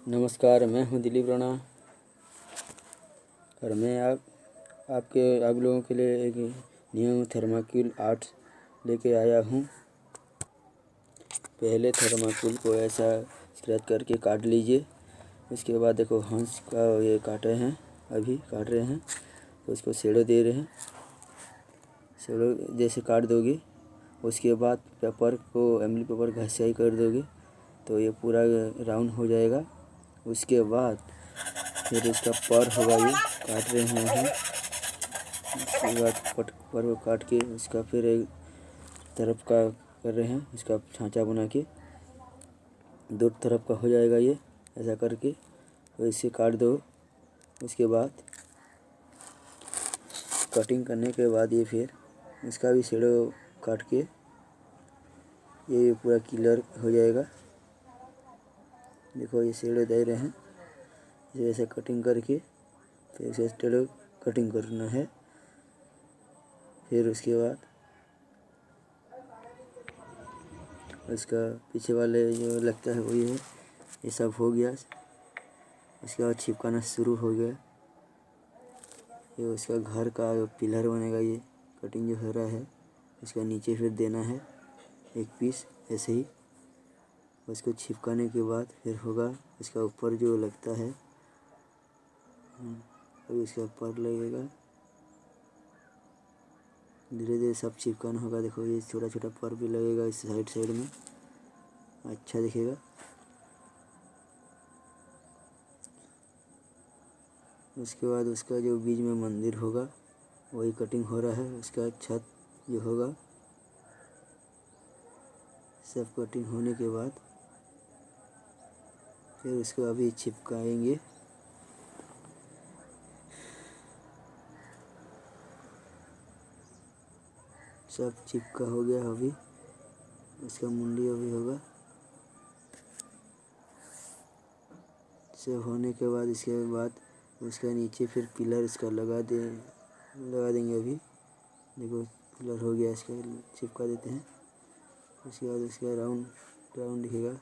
नमस्कार, मैं हूं दिलीप राणा और मैं आप लोगों के लिए एक न्यू थर्माकोल आर्ट लेके आया हूं। पहले थर्माकोल को ऐसा स्क्रैच करके काट लीजिए। उसके बाद देखो हंस का ये काटे हैं, अभी काट रहे हैं तो उसको शेडो दे रहे हैं। शेडो जैसे काट दोगे उसके बाद पेपर को एमली पेपर घसाई कर दोगे तो ये पूरा राउंड हो जाएगा। उसके बाद फिर इसका पर होगा, ये काट रहे हैं। उसके बाद पर को काट के इसका फिर एक तरफ का कर रहे हैं, इसका छांचा बना के दो तरफ का हो जाएगा। ये ऐसा करके तो इसे काट दो। उसके बाद कटिंग करने के बाद ये फिर इसका भी शेडो काट के ये पूरा क्लियर हो जाएगा। देखो ये शेडो दे रहे हैं, जैसे कटिंग करके फिर इसे शेडो कटिंग करना है। फिर उसके बाद उसका पीछे वाले जो लगता है वही है। ये सब हो गया। उसके बाद चिपकाना शुरू हो गया। ये उसका घर का पिलर बनेगा। ये कटिंग जो हो रहा है इसका नीचे फिर देना है एक पीस ऐसे ही। उसको चिपकाने के बाद फिर होगा इसका ऊपर जो लगता है, अभी इसका ऊपर लगेगा। धीरे धीरे सब चिपकाना होगा। देखो ये छोटा छोटा पर भी लगेगा इस साइड में, अच्छा दिखेगा। उसके बाद उसका जो बीच में मंदिर होगा वही कटिंग हो रहा है। उसका छत जो होगा सब कटिंग होने के बाद फिर उसको अभी चिपकाएंगे। सब चिपका हो गया। अभी उसका मुंडी अभी होगा। सब होने के बाद इसके बाद उसका नीचे फिर पिलर इसका लगा देंगे। अभी देखो पिलर हो गया, इसका चिपका देते हैं। उसके बाद इसका राउंड दिखेगा।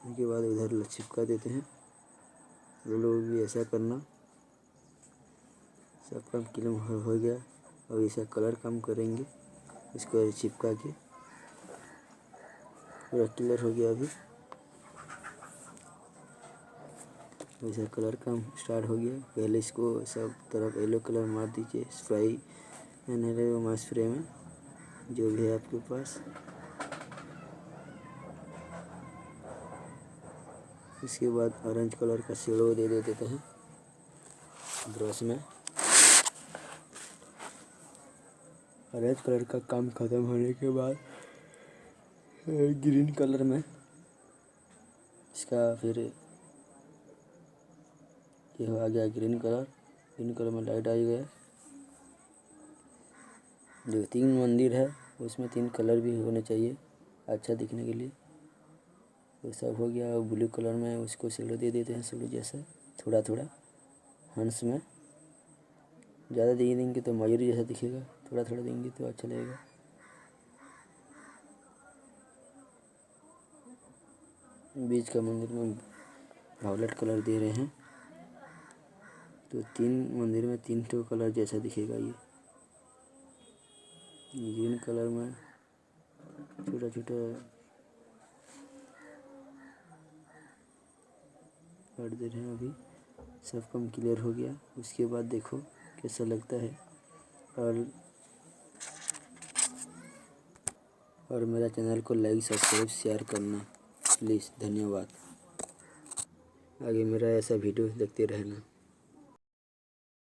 उसके बाद उधर चिपका देते हैं। वो लोग भी ऐसा करना। सब काम क्लीन हो गया। और ऐसा कलर काम करेंगे इसको चिपका के। पूरा क्लियर हो गया। अभी वैसा कलर काम स्टार्ट हो गया। पहले इसको सब तरफ येलो कलर मार दीजिए स्प्रे में, जो भी है आपके पास। इसके बाद ऑरेंज कलर का शेडो दे देते हैं ब्रश में। ऑरेंज कलर का काम खत्म होने के बाद ग्रीन कलर में इसका फिर ये आ गया ग्रीन कलर में लाइट आ गया। जो 3 मंदिर है उसमें 3 कलर भी होने चाहिए अच्छा दिखने के लिए। तो सब हो गया। और ब्लू कलर में उसको शेडो दे देते हैं, शेडो जैसा थोड़ा थोड़ा हंस में। ज़्यादा देंगे तो मयूर जैसा दिखेगा, थोड़ा थोड़ा देंगे तो अच्छा लगेगा। बीच का मंदिर में वायलेट कलर दे रहे हैं तो 3 मंदिर में 3 ठो कलर जैसा दिखेगा। ये ग्रीन कलर में छोटा छोटा कर दे रहे हैं। अभी सब काम क्लियर हो गया। उसके बाद देखो कैसा लगता है। और मेरा चैनल को लाइक सब्सक्राइब शेयर करना प्लीज़। धन्यवाद। आगे मेरा ऐसा वीडियो देखते रहना।